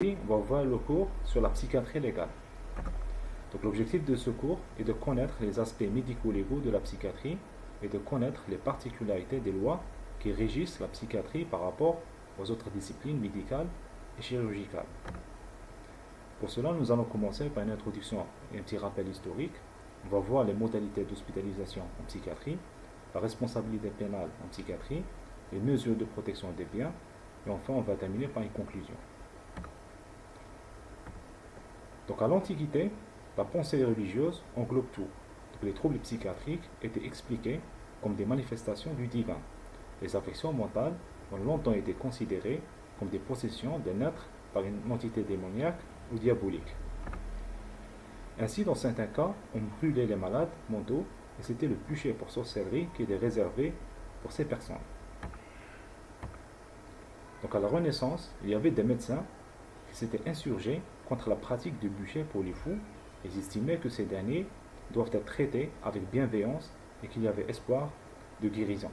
aujourd'hui, on va voir le cours sur la psychiatrie légale. Donc l'objectif de ce cours est de connaître les aspects médico-légaux de la psychiatrie et de connaître les particularités des lois qui régissent la psychiatrie par rapport aux autres disciplines médicales et chirurgicales. Pour cela, nous allons commencer par une introduction et un petit rappel historique. On va voir les modalités d'hospitalisation en psychiatrie, la responsabilité pénale en psychiatrie, les mesures de protection des biens, et enfin on va terminer par une conclusion. Donc à l'Antiquité, la pensée religieuse englobe tout. Donc, les troubles psychiatriques étaient expliqués comme des manifestations du divin. Les affections mentales ont longtemps été considérées comme des possessions d'un être par une entité démoniaque ou diabolique. Ainsi, dans certains cas, on brûlait les malades mentaux et c'était le bûcher pour sorcellerie qui était réservé pour ces personnes. Donc à la Renaissance, il y avait des médecins qui s'étaient insurgés contre la pratique du bûcher pour les fous et ils estimaient que ces derniers doivent être traités avec bienveillance et qu'il y avait espoir de guérison.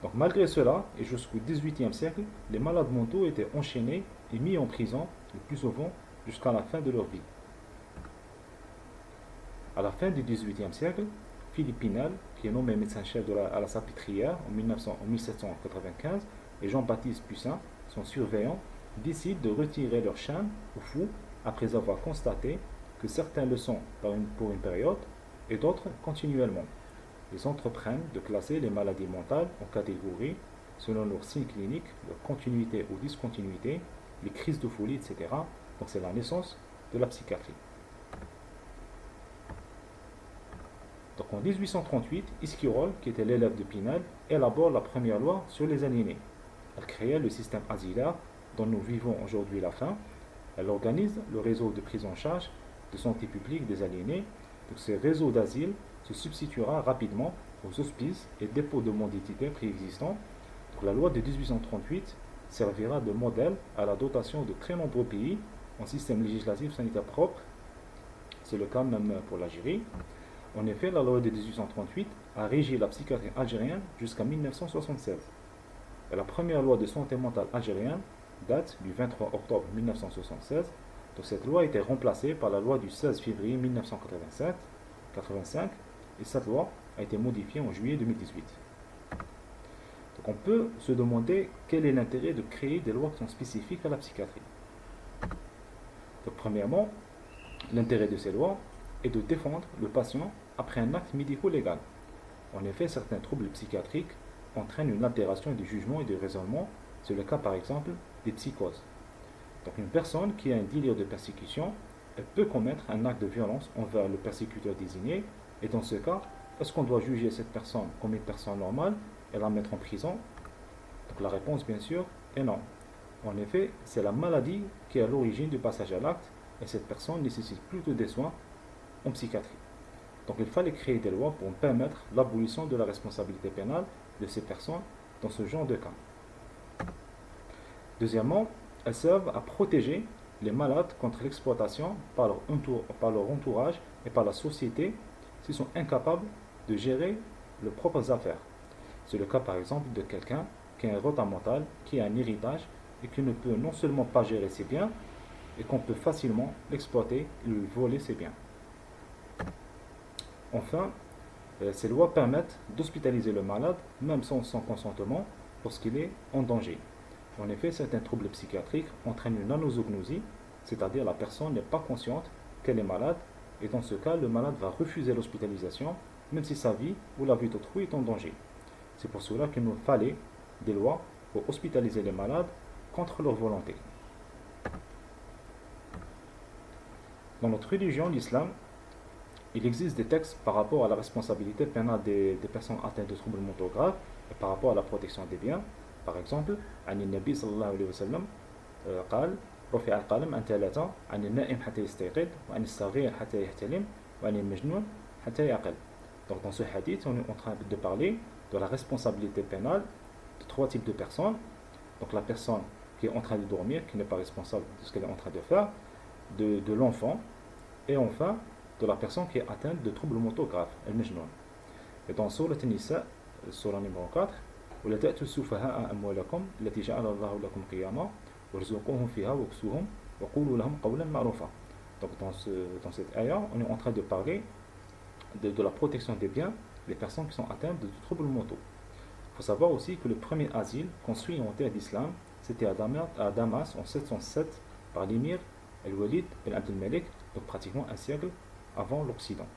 Donc malgré cela, et jusqu'au XVIIIe siècle, les malades mentaux étaient enchaînés et mis en prison, le plus souvent jusqu'à la fin de leur vie. À la fin du XVIIIe siècle, Philippe Pinel, qui est nommé médecin-chef à la Salpêtrière en 1795, et Jean-Baptiste Poussin, son surveillant, décident de retirer leur chaîne aux fous après avoir constaté que certains le sont pour une période et d'autres continuellement. Ils entreprennent de classer les maladies mentales en catégories selon leurs signes cliniques, leur continuité ou discontinuité, les crises de folie, etc. Donc c'est la naissance de la psychiatrie. Donc en 1838, Esquirol, qui était l'élève de Pinel, élabore la première loi sur les aliénés. Elle créait le système asilaire dont nous vivons aujourd'hui la fin. Elle organise le réseau de prise en charge de santé publique des aliénés. Donc ce réseau d'asile se substituera rapidement aux hospices et dépôts de mendicité préexistants. Donc la loi de 1838 servira de modèle à la dotation de très nombreux pays en système législatif sanitaire propre. C'est le cas même pour l'Algérie. En effet, la loi de 1838 a régi la psychiatrie algérienne jusqu'à 1976. Et la première loi de santé mentale algérienne date du 23 octobre 1976. Donc cette loi a été remplacée par la loi du 16 février 1985 et cette loi a été modifiée en juillet 2018. Donc on peut se demander quel est l'intérêt de créer des lois qui sont spécifiques à la psychiatrie. Donc premièrement, l'intérêt de ces lois est de défendre le patient après un acte médico-légal. En effet, certains troubles psychiatriques entraînent une altération du jugement et du raisonnement. C'est le cas par exemple des psychoses. Donc une personne qui a un délire de persécution, elle peut commettre un acte de violence envers le persécuteur désigné. Et dans ce cas, est-ce qu'on doit juger cette personne comme une personne normale et la mettre en prison? Donc la réponse bien sûr est non. En effet, c'est la maladie qui est à l'origine du passage à l'acte et cette personne nécessite plutôt des soins en psychiatrie. Donc il fallait créer des lois pour permettre l'abolition de la responsabilité pénale de ces personnes dans ce genre de cas. Deuxièmement, elles servent à protéger les malades contre l'exploitation par leur entourage et par la société s'ils sont incapables de gérer leurs propres affaires. C'est le cas par exemple de quelqu'un qui a un retard mental, qui a un héritage et qui ne peut non seulement pas gérer ses biens, et qu'on peut facilement l'exploiter et lui voler ses biens. Enfin, ces lois permettent d'hospitaliser le malade, même sans son consentement, lorsqu'il est en danger. En effet, certains troubles psychiatriques entraînent une anosognosie, c'est-à-dire la personne n'est pas consciente qu'elle est malade, et dans ce cas, le malade va refuser l'hospitalisation, même si sa vie ou la vie d'autrui est en danger. C'est pour cela qu'il nous fallait des lois pour hospitaliser les malades contre leur volonté. Dans notre religion, l'islam, il existe des textes par rapport à la responsabilité pénale des personnes atteintes de troubles mentaux graves et par rapport à la protection des biens. Par exemple, عن النبي صلى الله عليه وسلم قال رفع القلم عن ثلاثة عن النائم حتى يستيقظ وعن الصغير حتى يحتلم وعن المجنون حتى يعقل. Donc dans ce hadith, on est en train de parler de la responsabilité pénale de trois types de personnes. Donc la personne qui est en train de dormir, qui n'est pas responsable de ce qu'elle est en train de faire, de l'enfant, et enfin de la personne qui est atteinte de troubles mentaux graves, al-majnoun. Et dans Surat An-Nisa, Surah numéro 4, ولا تأتوا السفهاء أموالكم التي جعل الله لكم قياما وارزقوهم فيها واكسوهم وقولوا لهم قولا معروفا. Donc dans cette ayah, on est en train de parler de la protection des biens des personnes qui sont atteintes de troubles mentaux. Il faut savoir aussi que le premier asile construit en terre d'islam, c'était à Damas en 707 par l'émir Al-Walid bin Abd al-Malik, donc pratiquement un siècle avant l'Occident.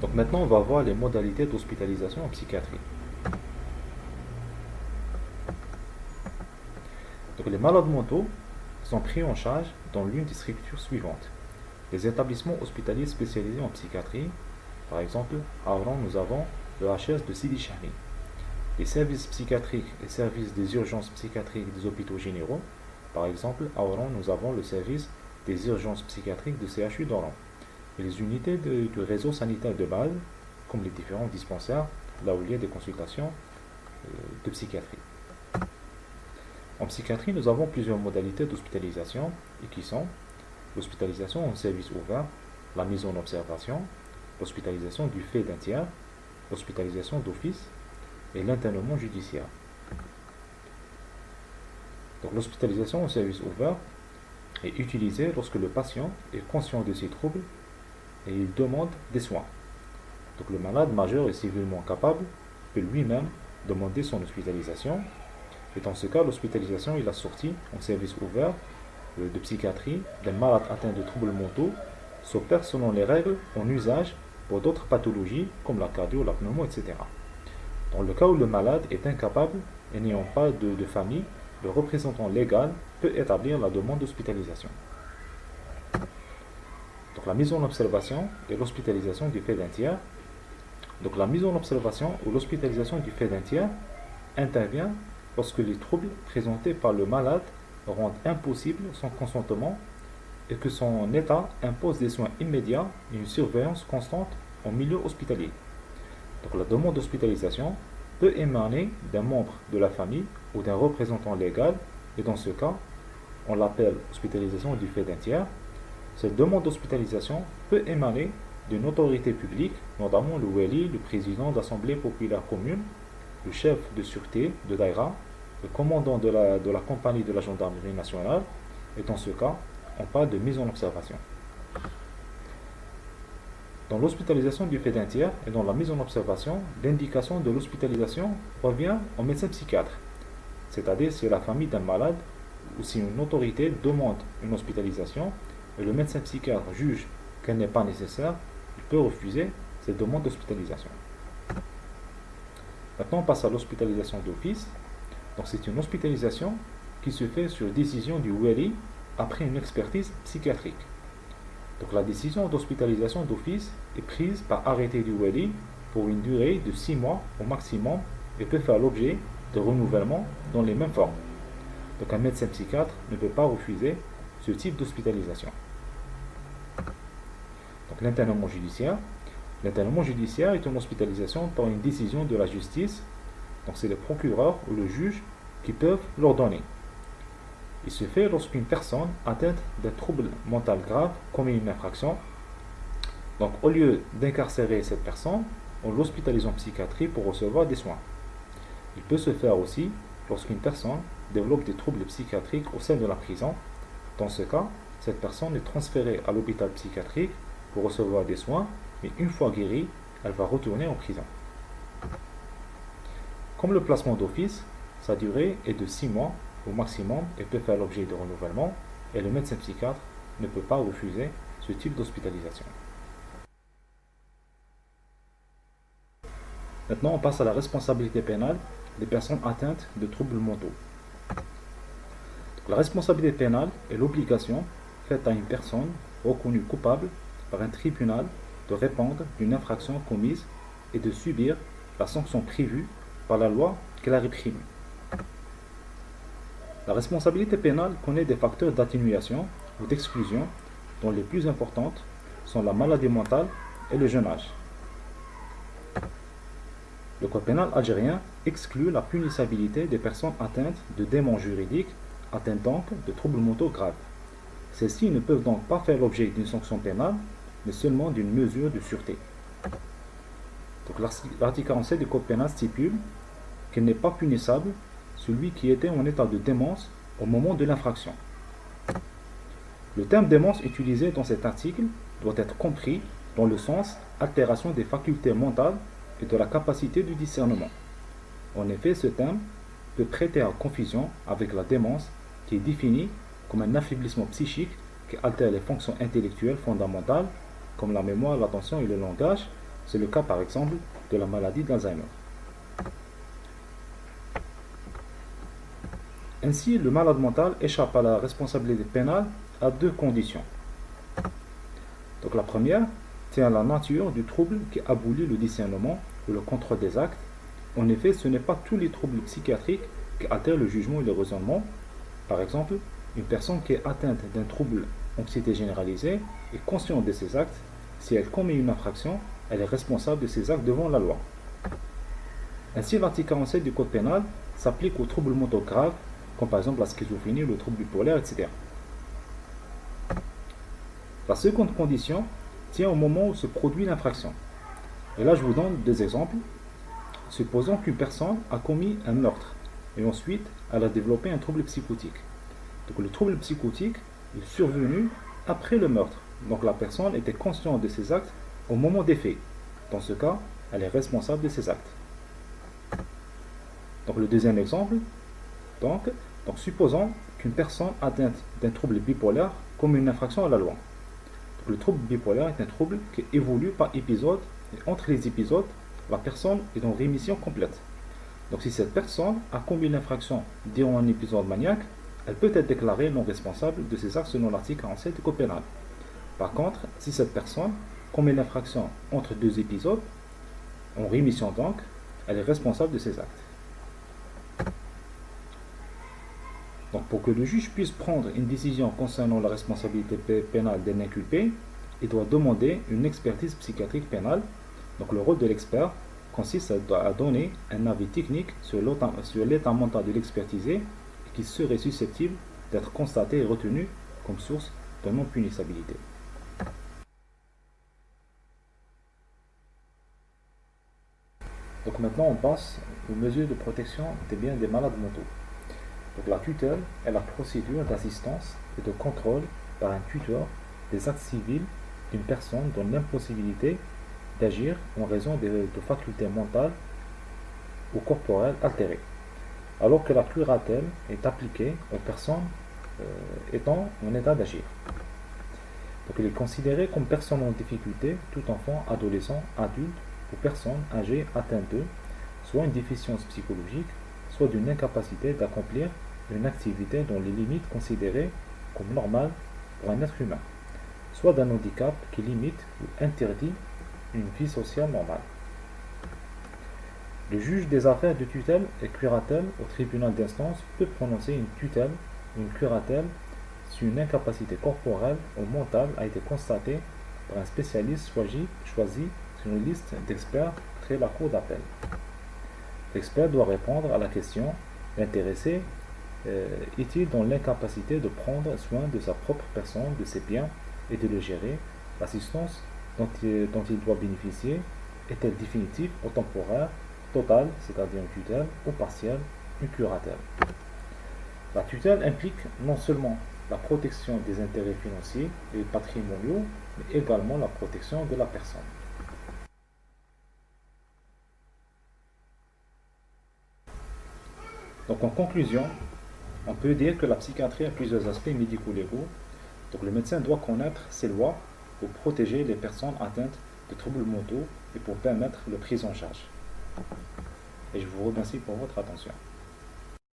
Donc maintenant on va voir les modalités d'hospitalisation en psychiatrie. Donc les malades mentaux sont pris en charge dans l'une des structures suivantes. Les établissements hospitaliers spécialisés en psychiatrie, par exemple, à Oran nous avons le HS de Sidi Chahmi. Les services psychiatriques et services des urgences psychiatriques des hôpitaux généraux, par exemple, à Oran nous avons le service des urgences psychiatriques de CHU d'Oran. Et les unités du réseau sanitaire de base, comme les différents dispensaires, là où il y a des consultations de psychiatrie. En psychiatrie, nous avons plusieurs modalités d'hospitalisation, et qui sont l'hospitalisation en service ouvert, la mise en observation, l'hospitalisation du fait d'un tiers, l'hospitalisation d'office et l'internement judiciaire. Donc l'hospitalisation en service ouvert est utilisée lorsque le patient est conscient de ses troubles et il demande des soins. Donc le malade majeur et civilement capable peut lui-même demander son hospitalisation. Et dans ce cas, l'hospitalisation est assortie en service ouvert de psychiatrie d'un malade atteint de troubles mentaux s'opère selon les règles en usage pour d'autres pathologies comme la cardio, la pneumo, etc. Dans le cas où le malade est incapable et n'ayant pas de famille, le représentant légal peut établir la demande d'hospitalisation. Donc la mise en observation et l'hospitalisation du fait d'un tiers. Donc la mise en observation ou l'hospitalisation du fait d'un tiers intervient lorsque les troubles présentés par le malade rendent impossible son consentement et que son état impose des soins immédiats et une surveillance constante en milieu hospitalier. Donc la demande d'hospitalisation peut émaner d'un membre de la famille ou d'un représentant légal et dans ce cas, on l'appelle hospitalisation du fait d'un tiers. Cette demande d'hospitalisation peut émaner d'une autorité publique, notamment le wali, le président de l'Assemblée populaire commune, le chef de sûreté de Daïra, le commandant de la compagnie de la gendarmerie nationale, et dans ce cas, on parle de mise en observation. Dans l'hospitalisation du fait d'un tiers et dans la mise en observation, l'indication de l'hospitalisation revient au médecin psychiatre, c'est-à-dire si la famille d'un malade ou si une autorité demande une hospitalisation et le médecin psychiatre juge qu'elle n'est pas nécessaire, il peut refuser cette demande d'hospitalisation. Maintenant, on passe à l'hospitalisation d'office. Donc, c'est une hospitalisation qui se fait sur décision du wali après une expertise psychiatrique. Donc, la décision d'hospitalisation d'office est prise par arrêté du wali pour une durée de 6 mois au maximum et peut faire l'objet de renouvellement dans les mêmes formes. Donc, un médecin psychiatre ne peut pas refuser ce type d'hospitalisation. Donc, l'internement judiciaire. L'internement judiciaire est une hospitalisation par une décision de la justice. Donc, c'est le procureur ou le juge qui peuvent l'ordonner. Il se fait lorsqu'une personne atteinte d'un trouble mental grave commet une infraction. Donc, au lieu d'incarcérer cette personne, on l'hospitalise en psychiatrie pour recevoir des soins. Il peut se faire aussi lorsqu'une personne développe des troubles psychiatriques au sein de la prison. Dans ce cas, cette personne est transférée à l'hôpital psychiatrique pour recevoir des soins, mais une fois guérie, elle va retourner en prison. Comme le placement d'office, sa durée est de 6 mois au maximum et peut faire l'objet de renouvellement, et le médecin psychiatre ne peut pas refuser ce type d'hospitalisation. Maintenant, on passe à la responsabilité pénale des personnes atteintes de troubles mentaux. La responsabilité pénale est l'obligation faite à une personne reconnue coupable par un tribunal de répondre d'une infraction commise et de subir la sanction prévue par la loi qui la réprime. La responsabilité pénale connaît des facteurs d'atténuation ou d'exclusion dont les plus importantes sont la maladie mentale et le jeune âge. Le code pénal algérien exclut la punissabilité des personnes atteintes de démons juridiques, atteintes donc de troubles mentaux graves. Celles-ci ne peuvent donc pas faire l'objet d'une sanction pénale, mais seulement d'une mesure de sûreté. Donc l'article 47 du Code pénal stipule qu'il n'est pas punissable celui qui était en état de démence au moment de l'infraction. Le terme démence utilisé dans cet article doit être compris dans le sens altération des facultés mentales et de la capacité du discernement. En effet, ce terme peut prêter à confusion avec la démence qui est définie comme un affaiblissement psychique qui altère les fonctions intellectuelles fondamentales comme la mémoire, l'attention et le langage. C'est le cas par exemple de la maladie d'Alzheimer. Ainsi, le malade mental échappe à la responsabilité pénale à deux conditions. Donc la première tient à la nature du trouble qui abolit le discernement ou le contrôle des actes. En effet, ce n'est pas tous les troubles psychiatriques qui altèrent le jugement et le raisonnement. Par exemple, une personne qui est atteinte d'un trouble anxiété généralisée est consciente de ses actes. Si elle commet une infraction, elle est responsable de ses actes devant la loi. Ainsi, l'article 47 du Code pénal s'applique aux troubles mentaux graves, comme par exemple la schizophrénie, le trouble bipolaire, etc. La seconde condition tient au moment où se produit l'infraction. Et là, je vous donne deux exemples. Supposons qu'une personne a commis un meurtre et ensuite elle a développé un trouble psychotique. Donc le trouble psychotique est survenu après le meurtre. Donc la personne était consciente de ses actes au moment des faits. Dans ce cas, elle est responsable de ses actes. Donc le deuxième exemple, donc supposons qu'une personne atteinte d'un trouble bipolaire commet une infraction à la loi. Donc, le trouble bipolaire est un trouble qui évolue par épisode et entre les épisodes, la personne est en rémission complète. Donc si cette personne a commis l'infraction durant un épisode maniaque, elle peut être déclarée non responsable de ses actes selon l'article 47 du Code pénal. Par contre, si cette personne commet l'infraction entre deux épisodes, en rémission donc, elle est responsable de ses actes. Donc pour que le juge puisse prendre une décision concernant la responsabilité pénale d'un inculpé, il doit demander une expertise psychiatrique pénale. Donc le rôle de l'expert consiste à donner un avis technique sur l'état mental de l'expertisé et qui serait susceptible d'être constaté et retenu comme source de non-punissabilité. Donc maintenant on passe aux mesures de protection des biens des malades mentaux. Donc la tutelle est la procédure d'assistance et de contrôle par un tuteur des actes civils d'une personne dont l'impossibilité d'agir en raison de facultés mentales ou corporelles altérées, alors que la curatelle est appliquée aux personnes étant en état d'agir. Donc il est considéré comme personne en difficulté tout enfant, adolescent, adulte ou personne âgée atteinte de soit une déficience psychologique, soit d'une incapacité d'accomplir une activité dont les limites considérées comme normales pour un être humain, soit d'un handicap qui limite ou interdit une vie sociale normale. Le juge des affaires de tutelle et curatelle au tribunal d'instance peut prononcer une tutelle ou une curatelle si une incapacité corporelle ou mentale a été constatée par un spécialiste choisi sur une liste d'experts créée la cour d'appel. L'expert doit répondre à la question: l'intéressé est-il dans l'incapacité de prendre soin de sa propre personne, de ses biens et de le gérer? L'assistance dont il doit bénéficier est-elle définitive ou temporaire, totale, c'est-à-dire une tutelle, ou partielle, une curatelle? La tutelle implique non seulement la protection des intérêts financiers et patrimoniaux, mais également la protection de la personne. Donc en conclusion, on peut dire que la psychiatrie a plusieurs aspects médico-légaux. Donc le médecin doit connaître ces lois pour protéger les personnes atteintes de troubles mentaux et pour permettre leur prise en charge. Et je vous remercie pour votre attention.